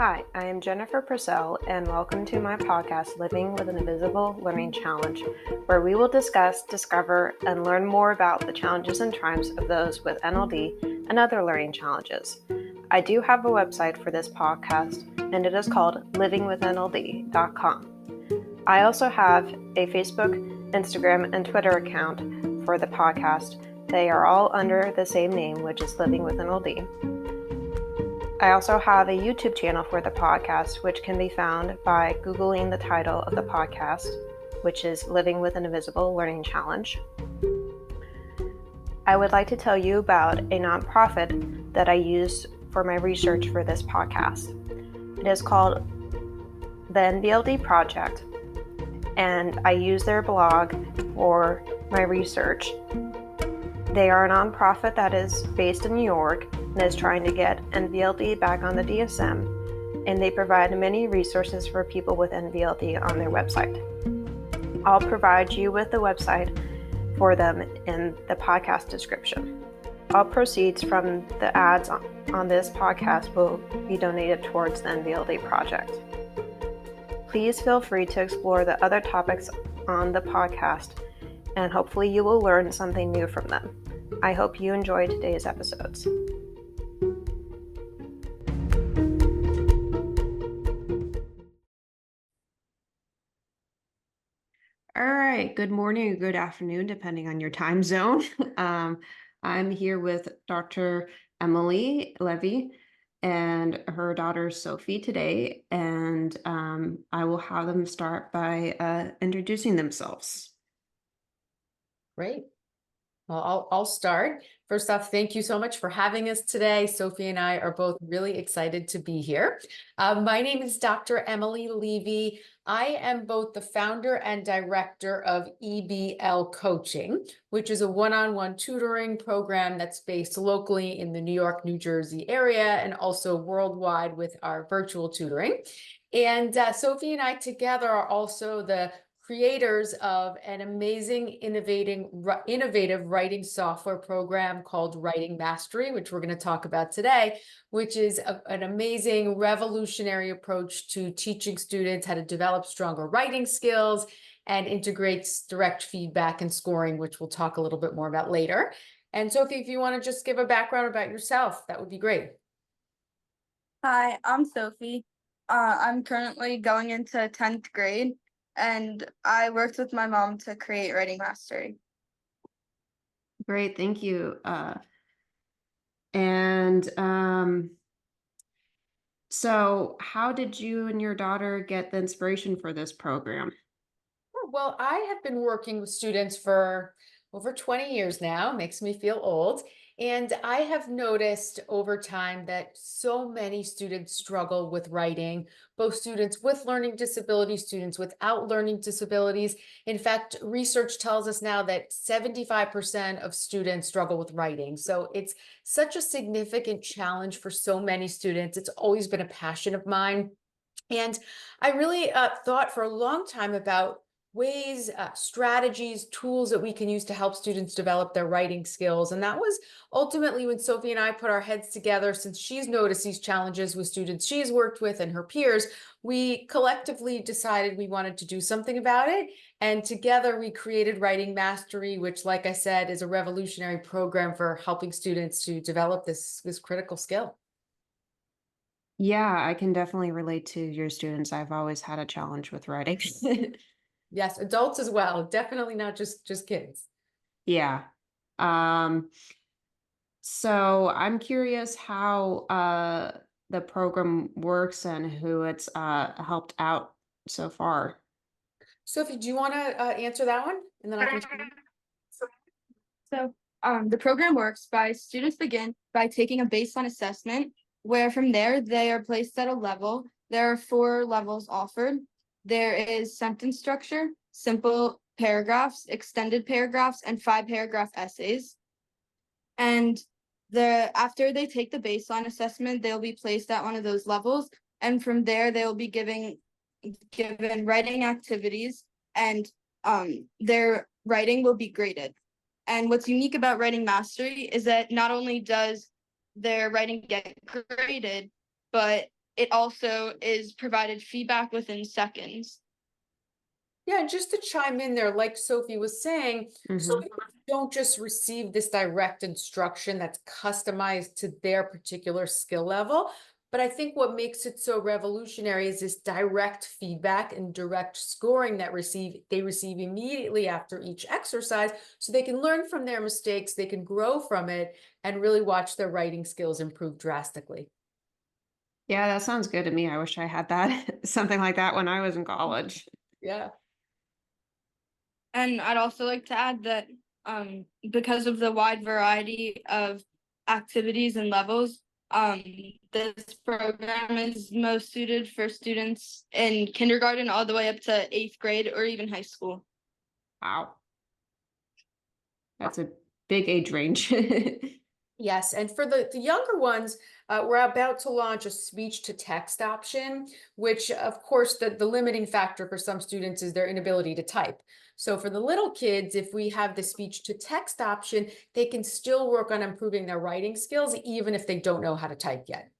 Hi, I am Jennifer Purcell, and welcome to my podcast, Living with an Invisible Learning Challenge, where we will discuss, discover, and learn more about the challenges and triumphs of those with NLD and other learning challenges. I do have a website for this podcast, and it is called livingwithnld.com. I also have a Facebook, Instagram, and Twitter account for the podcast. They are all under the same name, which is Living with NLD. I also have a YouTube channel for the podcast, which can be found by Googling the title of the podcast, which is Living with an Invisible Learning Challenge. I would like to tell you about a nonprofit that I use for my research for this podcast. It is called the NVLD Project, and I use their blog for my research. They are a nonprofit that is based in New York and is trying to get NVLD back on the DSM, and they provide many resources for people with NVLD on their website. I'll provide you with the website for them in the podcast description. All proceeds from the ads on this podcast will be donated towards the NVLD project. Please feel free to explore the other topics on the podcast, and hopefully you will learn something new from them. I hope you enjoyed today's episodes. All right, good morning or good afternoon, depending on your time zone. I'm here with Dr. Emily Levy and her daughter Sophie today, and I will have them start by introducing themselves. Great. Well, I'll start. First off, thank you so much for having us today. Sophie and I are both really excited to be here. My name is Dr. Emily Levy. I am both the founder and director of EBL Coaching, which is a one-on-one tutoring program that's based locally in the New York, New Jersey area and also worldwide with our virtual tutoring. And Sophie and I together are also the creators of an amazing, innovative writing software program called Writing Mastery, which we're going to talk about today, which is an amazing revolutionary approach to teaching students how to develop stronger writing skills and integrates direct feedback and scoring, which we'll talk a little bit more about later. And Sophie, if you want to just give a background about yourself, that would be great. Hi, I'm Sophie. I'm currently going into 10th grade, and I worked with my mom to create Writing Mastery. Great, thank you. So how did you and your daughter get the inspiration for this program? Well, I have been working with students for over 20 years now, makes me feel old. And I have noticed over time that so many students struggle with writing, both students with learning disabilities, students without learning disabilities. In fact, research tells us now that 75% of students struggle with writing. So it's such a significant challenge for so many students. It's always been a passion of mine. And I really thought for a long time about ways, strategies, tools that we can use to help students develop their writing skills. And that was ultimately when Sophie and I put our heads together, since she's noticed these challenges with students she's worked with and her peers, we collectively decided we wanted to do something about it. And together we created Writing Mastery, which, like I said, is a revolutionary program for helping students to develop this critical skill. Yeah, I can definitely relate to your students. I've always had a challenge with writing. Yes, adults as well, definitely not just kids. Yeah. So I'm curious how the program works and who it's helped out so far. Sophie, do you want to answer that one? And then I can. So the program works by students begin by taking a baseline assessment, where from there they are placed at a level. There are 4 levels offered. There is sentence structure, simple paragraphs, extended paragraphs, and 5-paragraph essays. And after they take the baseline assessment, they'll be placed at one of those levels. And from there, they will be given writing activities, and their writing will be graded. And what's unique about Writing Mastery is that not only does their writing get graded, but it also is provided feedback within seconds. Yeah, and just to chime in there, like Sophie was saying, so Mhm. don't just receive this direct instruction that's customized to their particular skill level. But I think what makes it so revolutionary is this direct feedback and direct scoring that they receive immediately after each exercise, so they can learn from their mistakes, they can grow from it, and really watch their writing skills improve drastically. Yeah, that sounds good to me. I wish I had that something like that when I was in college. Yeah. And I'd also like to add that because of the wide variety of activities and levels, this program is most suited for students in kindergarten all the way up to 8th grade or even high school. Wow. That's a big age range. Yes, and for the younger ones, we're about to launch a speech to text option, which of course the limiting factor for some students is their inability to type. So for the little kids, if we have the speech to text option, they can still work on improving their writing skills, even if they don't know how to type yet.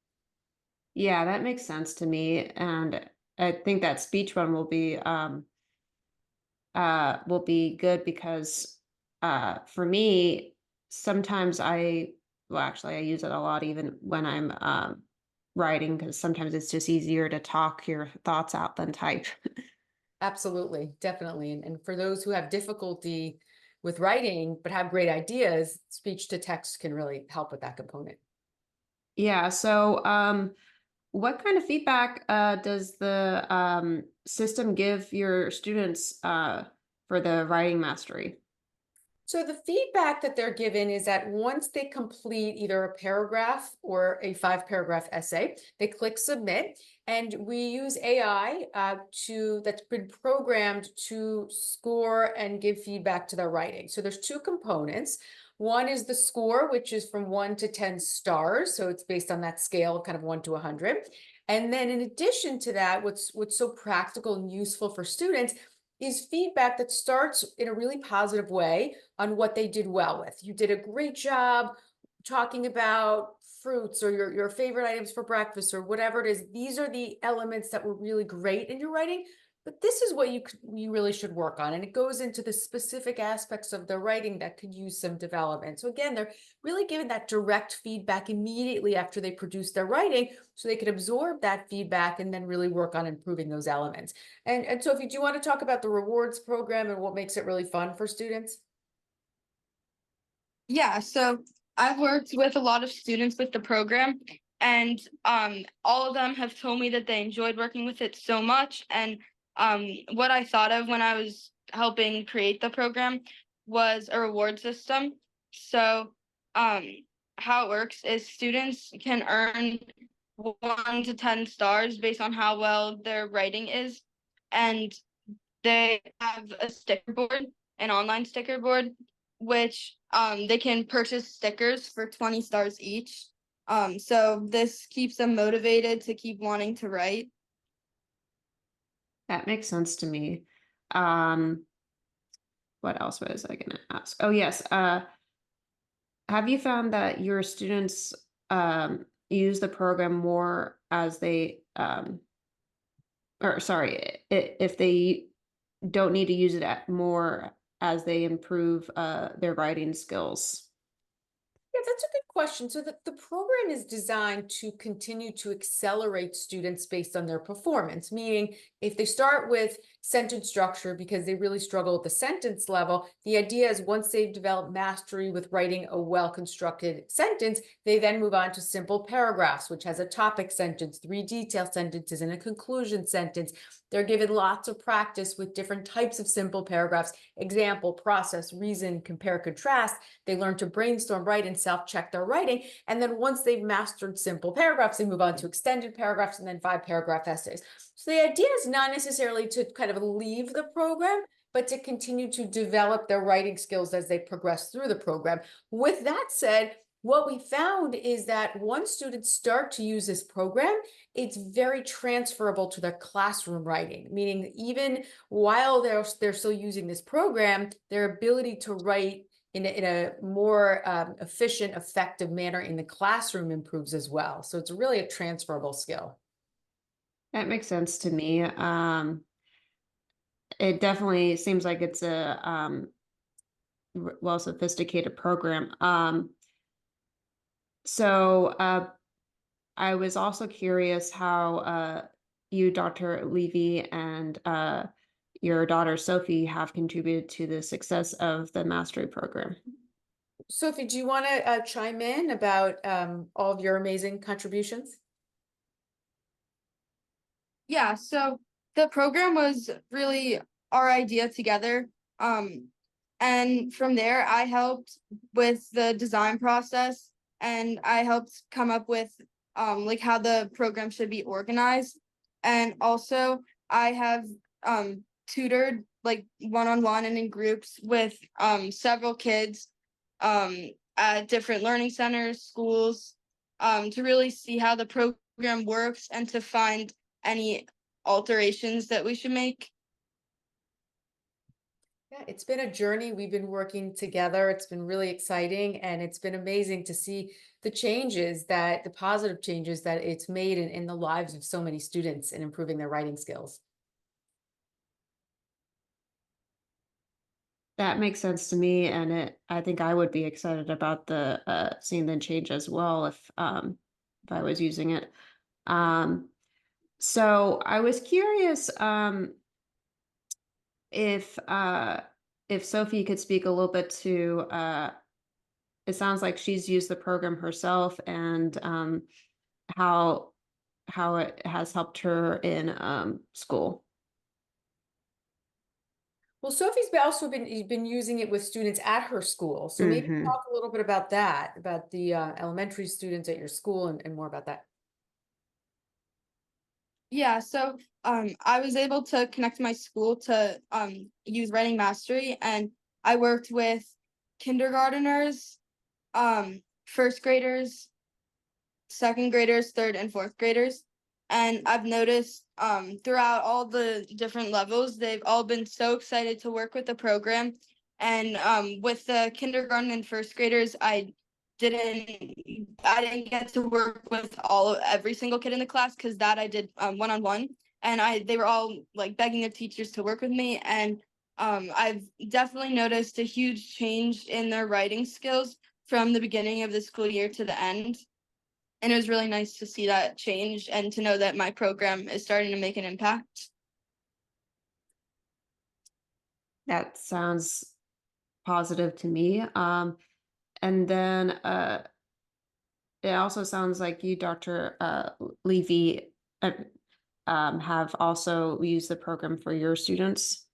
Yeah, that makes sense to me. And I think that speech one will be good because for me, sometimes well actually I use it a lot even when I'm writing because sometimes it's just easier to talk your thoughts out than type. Absolutely, definitely. And for those who have difficulty with writing but have great ideas, speech to text can really help with that component. Yeah, so what kind of feedback does the system give your students for the writing mastery? So the feedback that they're given is that once they complete either a paragraph or a 5-paragraph essay, they click submit, and we use AI that's been programmed to score and give feedback to their writing. So there's two components. One is the score, which is from 1 to 10 stars. So it's based on that scale, kind of 1 to 100. And then in addition to that, what's so practical and useful for students is feedback that starts in a really positive way on what they did well with. You did a great job talking about fruits or your favorite items for breakfast or whatever it is. These are the elements that were really great in your writing, but this is what you really should work on. And it goes into the specific aspects of the writing that could use some development. So again, they're really given that direct feedback immediately after they produce their writing so they can absorb that feedback and then really work on improving those elements. And Sophie, do you want to talk about the rewards program and what makes it really fun for students? Yeah, so I've worked with a lot of students with the program, and all of them have told me that they enjoyed working with it so much. And what I thought of when I was helping create the program was a reward system. So um, how it works is students can earn 1 to 10 stars based on how well their writing is, and they have a sticker board, an online sticker board, which they can purchase stickers for 20 stars each. So this keeps them motivated to keep wanting to write. That makes sense to me. Um, what else was I gonna ask? Oh yes. Have you found that your students use the program more as they or sorry, if they don't need to use it more as they improve their writing skills? Yeah, that's a good question. So the program is designed to continue to accelerate students based on their performance, meaning if they start with sentence structure because they really struggle at the sentence level, the idea is once they've developed mastery with writing a well-constructed sentence, they then move on to simple paragraphs, which has a topic sentence, 3 detail sentences, and a conclusion sentence. They're given lots of practice with different types of simple paragraphs: example, process, reason, compare, contrast. They learn to brainstorm, write, and self-check their writing. And then once they've mastered simple paragraphs, they move on to extended paragraphs and then 5-paragraph essays. So the idea is not necessarily to kind of leave the program, but to continue to develop their writing skills as they progress through the program. With that said, what we found is that once students start to use this program, it's very transferable to their classroom writing, meaning even while they're still using this program, their ability to write in a more efficient, effective manner in the classroom improves as well. So it's really a transferable skill. That makes sense to me. It definitely seems like it's a well sophisticated program. So I was also curious how you, Dr. Levy, and your daughter Sophie have contributed to the success of the mastery program. Sophie, do you want to chime in about all of your amazing contributions? Yeah, so the program was really our idea together. And from there, I helped with the design process and I helped come up with like how the program should be organized. And also, I have tutored like one-on-one and in groups with several kids at different learning centers, schools, to really see how the program works and to find any alterations that we should make. Yeah, it's been a journey. We've been working together. It's been really exciting, and it's been amazing to see the positive changes that it's made in the lives of so many students in improving their writing skills. That makes sense to me, and I think I would be excited about the seeing the change as well if I was using it. Um, so I was curious if if Sophie could speak a little bit to it sounds like she's used the program herself and how how it has helped her in school. Well, Sophie's also been using it with students at her school. So maybe Hmm. talk a little bit about that, about the elementary students at your school and more about that. Yeah, so I was able to connect my school to use writing mastery, and I worked with kindergarteners, first graders, second graders, third and fourth graders. And I've noticed throughout all the different levels, they've all been so excited to work with the program. And with the kindergarten and first graders, didn't I didn't get to work with every single kid in the class because that I did one-on-one. And they were all like begging their teachers to work with me. And I've definitely noticed a huge change in their writing skills from the beginning of the school year to the end. And it was really nice to see that change and to know that my program is starting to make an impact. That sounds positive to me. And then it also sounds like you, Dr. Levy, uh, have also used the program for your students.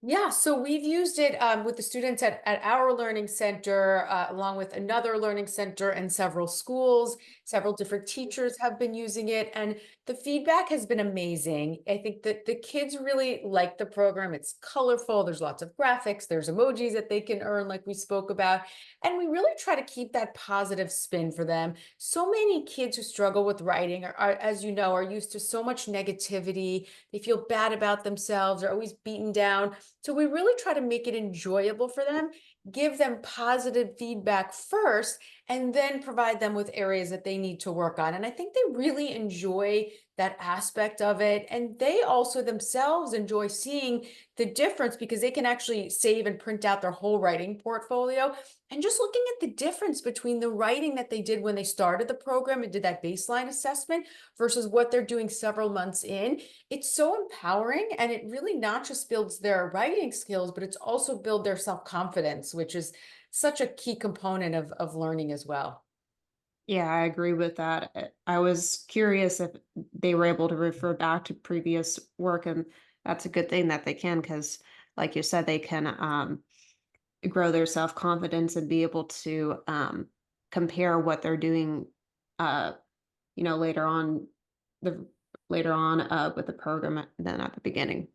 Yeah, so we've used it with the students at our learning center, along with another learning center and several schools. Several different teachers have been using it, and the feedback has been amazing. I think that the kids really like the program. It's colorful, there's lots of graphics, there's emojis that they can earn, like we spoke about. And we really try to keep that positive spin for them. So many kids who struggle with writing as you know, are used to so much negativity. They feel bad about themselves, they're always beaten down. So we really try to make it enjoyable for them, give them positive feedback first, and then provide them with areas that they need to work on. And I think they really enjoy that aspect of it. And they also themselves enjoy seeing the difference because they can actually save and print out their whole writing portfolio. And just looking at the difference between the writing that they did when they started the program and did that baseline assessment versus what they're doing several months in, it's so empowering, and it really not just builds their writing skills, but it's also build their self-confidence, which is such a key component of learning as well. Yeah, I agree with that. I was curious if they were able to refer back to previous work, and that's a good thing that they can, because, like you said, they can grow their self-confidence and be able to compare what they're doing, uh, later on the with the program than at the beginning.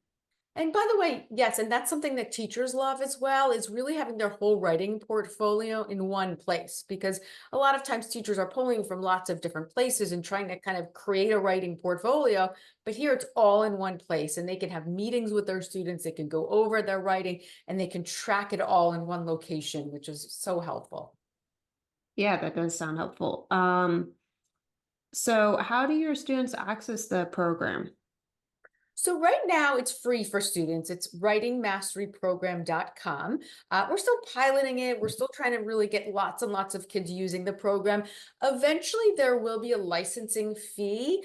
And by the way, yes, and that's something that teachers love as well, is really having their whole writing portfolio in one place. Because a lot of times teachers are pulling from lots of different places and trying to kind of create a writing portfolio. But here it's all in one place, and they can have meetings with their students, they can go over their writing, and they can track it all in one location, which is so helpful. Yeah, that does sound helpful. So how do your students access the program? So right now it's free for students. It's writingmasteryprogram.com. We're still piloting it. We're still trying to really get lots and lots of kids using the program. Eventually there will be a licensing fee,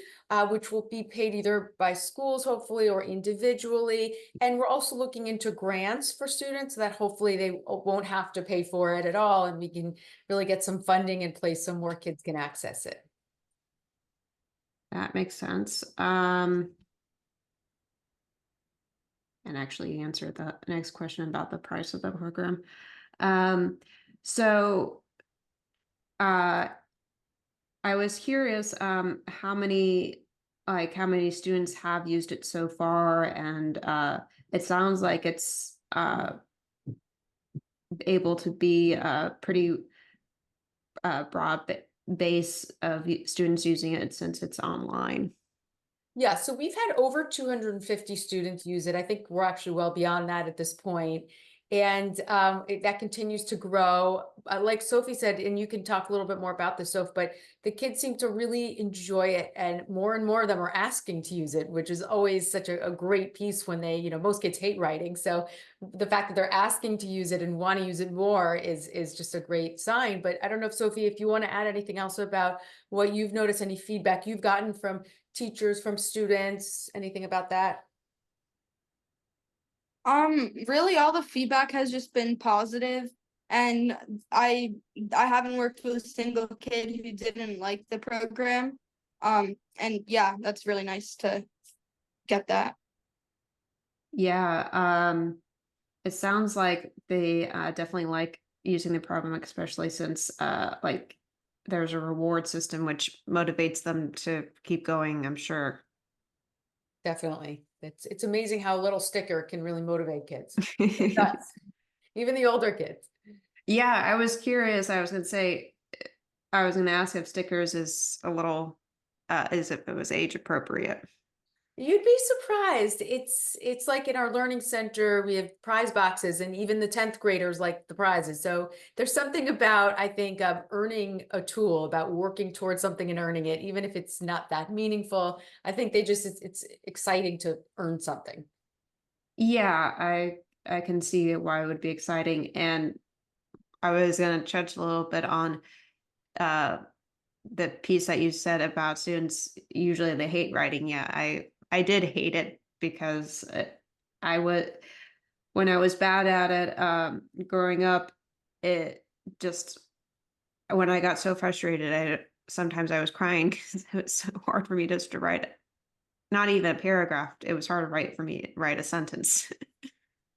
which will be paid either by schools, hopefully, or individually. And we're also looking into grants for students that hopefully they won't have to pay for it at all. And we can really get some funding in place so more kids can access it. That makes sense. And actually answered the next question about the price of the program. So I was curious, how many students have used it so far, and it sounds like it's able to be a pretty broad base of students using it since it's online. Yeah, so we've had over 250 students use it. I think we're actually well beyond that at this point. And that continues to grow. Like Sophie said, and you can talk a little bit more about this, Sophie, but the kids seem to really enjoy it. And more of them are asking to use it, which is always such a great piece when they, most kids hate writing. So the fact that they're asking to use it and want to use it more is just a great sign. But I don't know if Sophie, if you want to add anything else about what you've noticed, any feedback you've gotten from teachers, from students, anything about that? Really all the feedback has just been positive, and I haven't worked with a single kid who didn't like the program. And yeah, that's really nice to get that. Yeah, it sounds like they definitely like using the program, especially since like there's a reward system which motivates them to keep going, I'm sure. Definitely. It's amazing how a little sticker can really motivate kids. It does. Even the older kids. Yeah, I was curious. I was gonna say, I was gonna ask if stickers is a little, is if it was age appropriate. You'd be surprised. It's like in our learning center, we have prize boxes, and even the 10th graders like the prizes. So there's something about, I think, earning a tool, about working towards something and earning it, even if it's not that meaningful. I think it's exciting to earn something. Yeah, I can see why it would be exciting, and I was gonna touch a little bit on uh the piece that you said about students usually they hate writing. Yeah, I did hate it because I would when I was bad at it growing up, it just when I got so frustrated, sometimes I was crying because it was so hard for me just to write it. Not even a paragraph. It was hard to write for me to write a sentence.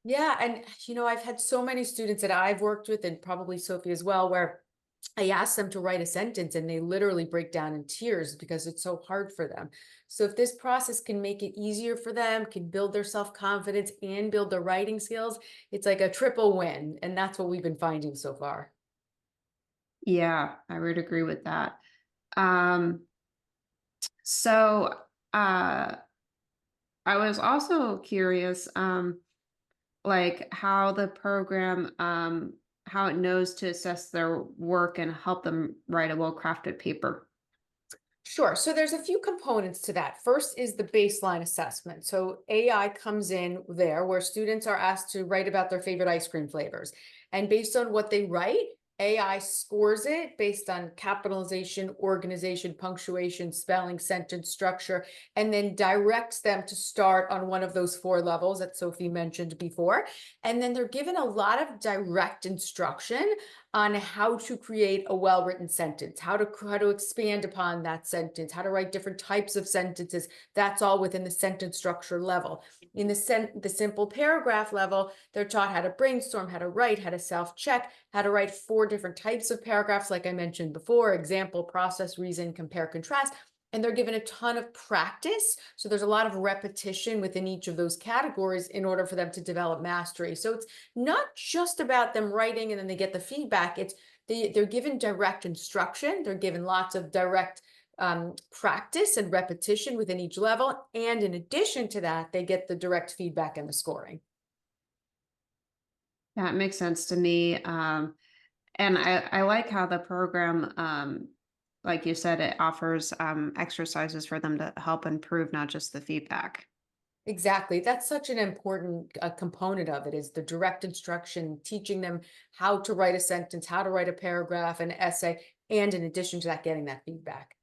Yeah, and I've had so many students that I've worked with, and probably Sophie as well, where I ask them to write a sentence and they literally break down in tears because it's so hard for them. So if this process can make it easier for them, can build their self-confidence and build their writing skills, it's like a triple win. And that's what we've been finding so far. Yeah, I would agree with that. Um, so I was also curious, like how the program, how it knows to assess their work and help them write a well-crafted paper. Sure. So there's a few components to that. First is the baseline assessment. So AI comes in there where students are asked to write about their favorite ice cream flavors. And based on what they write, AI scores it based on capitalization, organization, punctuation, spelling, sentence structure, and then directs them to start on one of those 4 levels that Sophie mentioned before. And then they're given a lot of direct instruction on how to create a well-written sentence, how to expand upon that sentence, how to write different types of sentences. That's all within the sentence structure level. In the simple paragraph level, they're taught how to brainstorm, how to write, how to self-check, how to write 4 different types of paragraphs, like I mentioned before: example, process, reason, compare, contrast. And they're given a ton of practice. So there's a lot of repetition within each of those categories in order for them to develop mastery. So it's not just about them writing and then they get the feedback. They're given direct instruction. They're given lots of direct practice and repetition within each level. And in addition to that, they get the direct feedback and the scoring. That makes sense to me. And I like how the program, like you said, it offers exercises for them to help improve, not just the feedback. Exactly. That's such an important component of it is the direct instruction, teaching them how to write a sentence, how to write a paragraph, an essay, and in addition to that, getting that feedback.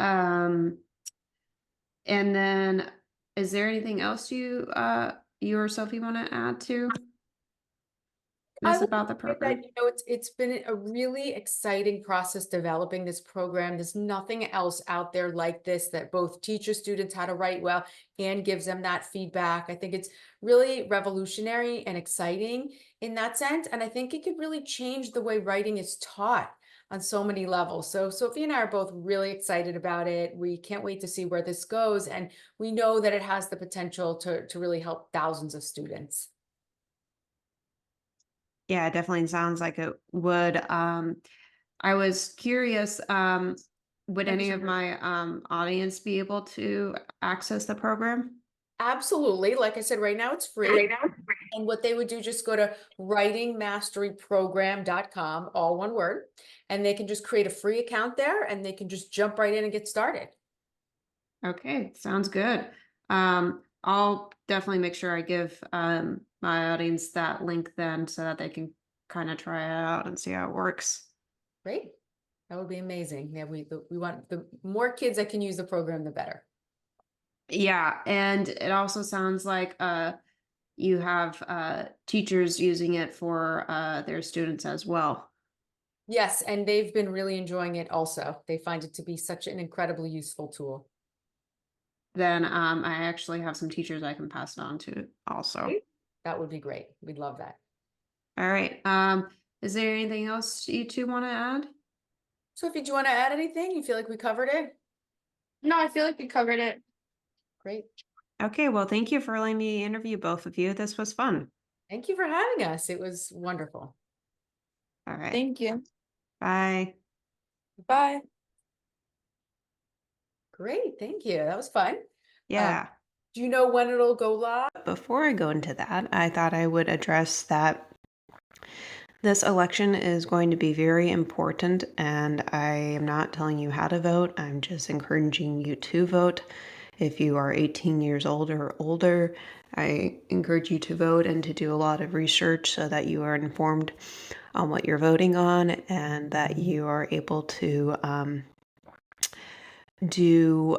Um, and then is there anything else you or Sophie want to add to I this would about the say that, program? it's been a really exciting process developing this program. There's nothing else out there like this that both teaches students how to write well and gives them that feedback. I think it's really revolutionary and exciting in that sense. And I think it could really change the way writing is taught on so many levels. So Sophie and I are both really excited about it. We can't wait to see where this goes. And we know that it has the potential to really help thousands of students. Yeah, it definitely sounds like it would. I was curious, would Thank you any so of much. my audience be able to access the program? Absolutely. Like I said, right now it's free. Right now? And what they would do, just go to writingmasteryprogram.com, all one word, and they can just create a free account there and they can just jump right in and get started. Okay, sounds good. I'll definitely make sure I give my audience that link then so that they can kind of try it out and see how it works. Great. That would be amazing. Yeah, we want the more kids that can use the program, the better. Yeah, and it also sounds like you have teachers using it for their students as well. Yes, and they've been really enjoying it also. They find it to be such an incredibly useful tool. Then I actually have some teachers I can pass it on to also. That would be great. We'd love that. All right. Is there anything else you two want to add? Sophie, do you want to add anything? You feel like we covered it? No, I feel like we covered it. Great. Okay, well, thank you for letting me interview both of you. This was fun. Thank you for having us. It was wonderful. All right. Thank you. Bye. Bye. Great. Thank you. That was fun. Yeah. Do you know when it'll go live? Before I go into that, I thought I would address that this election is going to be very important, and I am not telling you how to vote. I'm just encouraging you to vote. If you are 18 years old or older, I encourage you to vote and to do a lot of research so that you are informed on what you're voting on and that you are able to do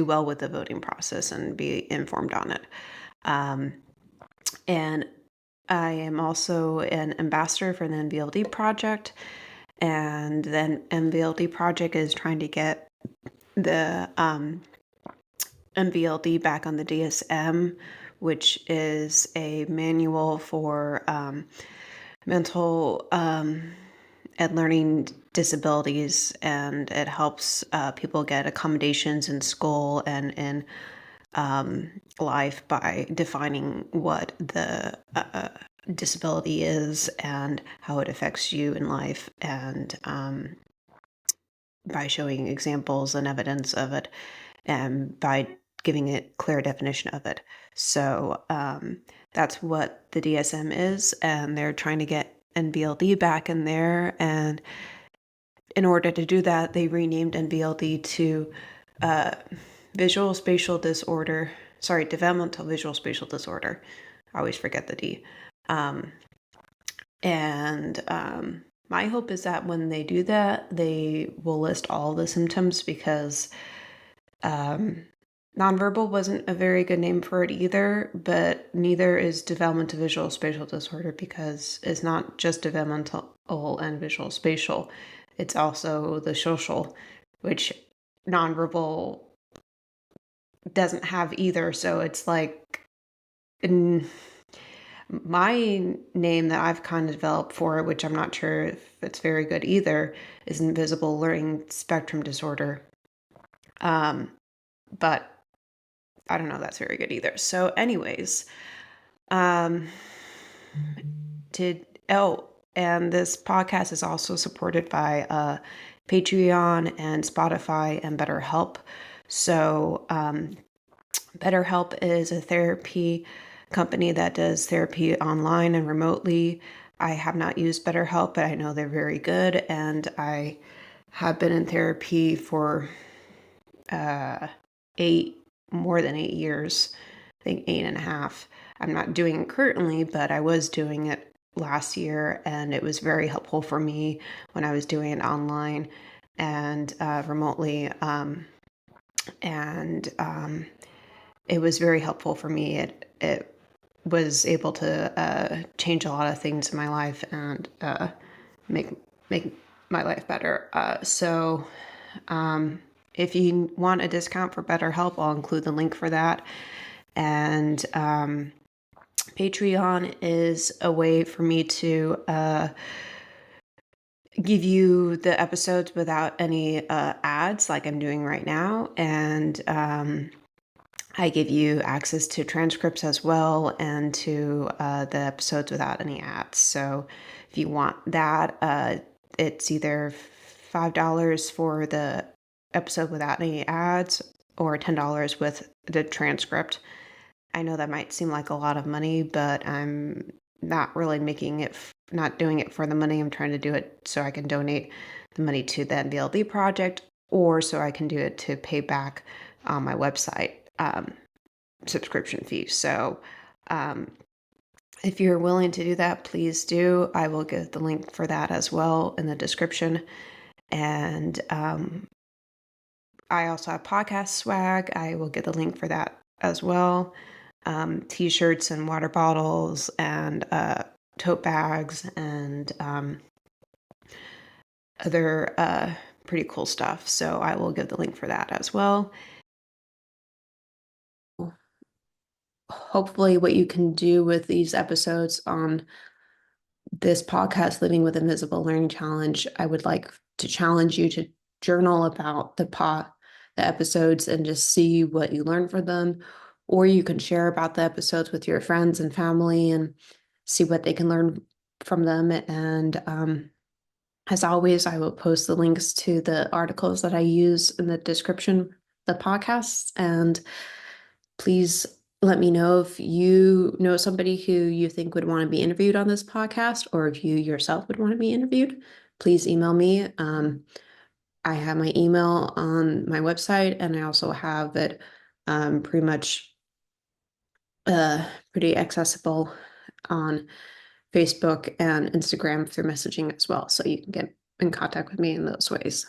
well with the voting process and be informed on it. And I am also an ambassador for the NVLD project, and then NVLD project is trying to get the NVLD back on the DSM, which is a manual for mental and learning disabilities, and it helps people get accommodations in school and in life by defining what the disability is and how it affects you in life, and by showing examples and evidence of it, and by giving a clear definition of it. So that's what the DSM is, and they're trying to get NVLD back in there. And in order to do that, they renamed NVLD to developmental visual spatial disorder. I always forget the D. My hope is that when they do that, they will list all the symptoms, because nonverbal wasn't a very good name for it either, but neither is developmental visual spatial disorder, because it's not just developmental and visual spatial. It's also the social, which nonverbal doesn't have either. So it's like my name that I've kind of developed for it, which I'm not sure if it's very good either, is invisible learning spectrum disorder. But I don't know if that's very good either. So anyways, and this podcast is also supported by Patreon and Spotify and BetterHelp. So BetterHelp is a therapy company that does therapy online and remotely. I have not used BetterHelp, but I know they're very good, and I have been in therapy for more than 8 years, I think 8.5. I'm not doing it currently, but I was doing it last year, and it was very helpful for me when I was doing it online and remotely. It was very helpful for me. It was able to change a lot of things in my life and make my life better. So if you want a discount for BetterHelp, I'll include the link for that. And Patreon is a way for me to give you the episodes without any ads like I'm doing right now. And I give you access to transcripts as well and to the episodes without any ads. So if you want that, it's either $5 for the episode without any ads or $10 with the transcript. I know that might seem like a lot of money, but I'm not really not doing it for the money. I'm trying to do it so I can donate the money to the NBLD project, or so I can do it to pay back on my website subscription fee. So if you're willing to do that, please do. I will give the link for that as well in the description. And I also have podcast swag. I will get the link for that as well. T-shirts and water bottles and tote bags and other pretty cool stuff. So I will give the link for that as well. Hopefully what you can do with these episodes on this podcast, Living with Invisible Learning Challenge, I would like to challenge you to journal about the episodes and just see what you learn from them. Or you can share about the episodes with your friends and family and see what they can learn from them. And as always, I will post the links to the articles that I use in the description of the podcast. And please let me know if you know somebody who you think would want to be interviewed on this podcast, or if you yourself would want to be interviewed. Please email me. I have my email on my website, and I also have it pretty much pretty accessible on Facebook and Instagram through messaging as well. So you can get in contact with me in those ways.